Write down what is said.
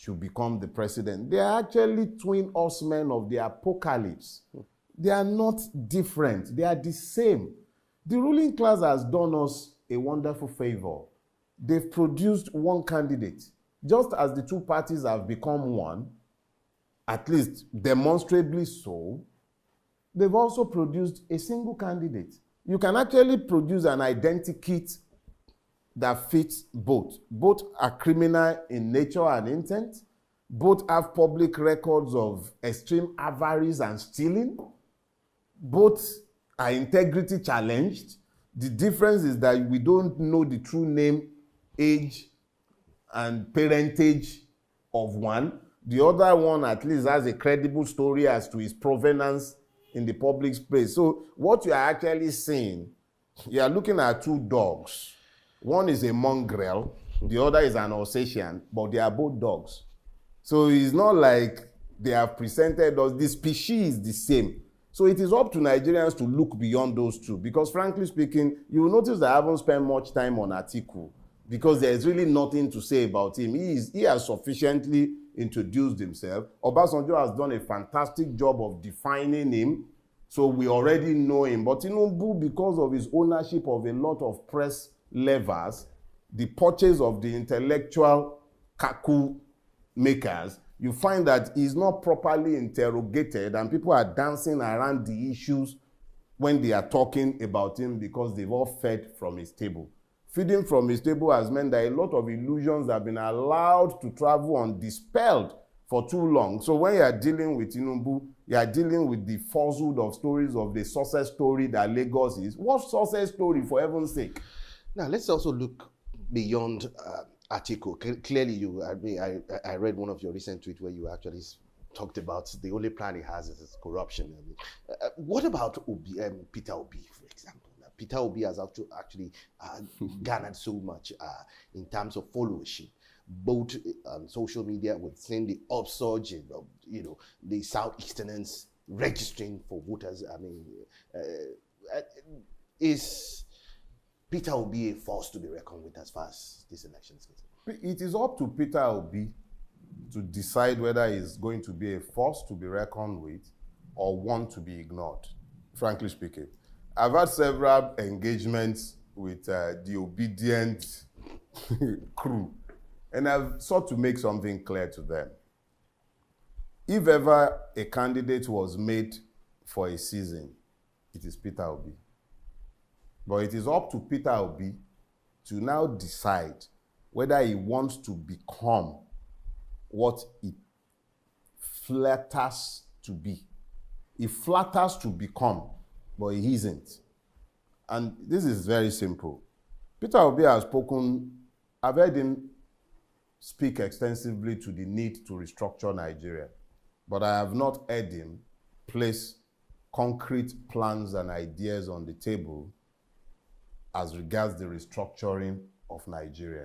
should become the president. They are actually twin horsemen of the apocalypse. They are not different. They are the same. The ruling class has done us a wonderful favor. They've produced one candidate. Just as the two parties have become one, at least demonstrably so, they've also produced a single candidate. You can actually produce an identikit that fits both. Both are criminal in nature and intent. Both have public records of extreme avarice and stealing. Both are integrity challenged. The difference is that we don't know the true name, age, and parentage of one. The other one at least has a credible story as to his provenance in the public space. So what you are actually seeing, you are looking at two dogs. One is a mongrel, the other is an Alsatian, but they are both dogs. So it's not like they have presented us, the species is the same. So it is up to Nigerians to look beyond those two, because frankly speaking, you will notice that I haven't spent much time on Atiku, because there's really nothing to say about him. He has sufficiently introduced himself. Obasanjo has done a fantastic job of defining him, so we already know him. But Tinubu, because of his ownership of a lot of press levers, the purchase of the intellectual kaku makers, you find that he's not properly interrogated and people are dancing around the issues when they are talking about him because they've all fed from his table. Feeding from his table has meant that a lot of illusions have been allowed to travel undispelled for too long. So when you are dealing with Tinubu, you are dealing with the falsehood of stories of the success story that Lagos is. What success story, for heaven's sake? Now, let's also look beyond Atiku. Clearly, I read one of your recent tweets where you actually talked about the only plan he has is corruption. What about Peter Obi, for example? Peter Obi has actually garnered so much in terms of followership, both on social media. We've seen the upsurge in, the Southeasterners registering for voters. I mean, is Peter Obi a force to be reckoned with as far as this election is concerned? It is up to Peter Obi to decide whether he's going to be a force to be reckoned with or one to be ignored, frankly speaking. I've had several engagements with the obedient crew, and I've sought to make something clear to them. If ever a candidate was made for a season, it is Peter Obi. But it is up to Peter Obi to now decide whether he wants to become what he flatters to be. He flatters to become, but he isn't. And this is very simple. Peter Obi has spoken, I've heard him speak extensively to the need to restructure Nigeria, but I have not heard him place concrete plans and ideas on the table as regards the restructuring of Nigeria.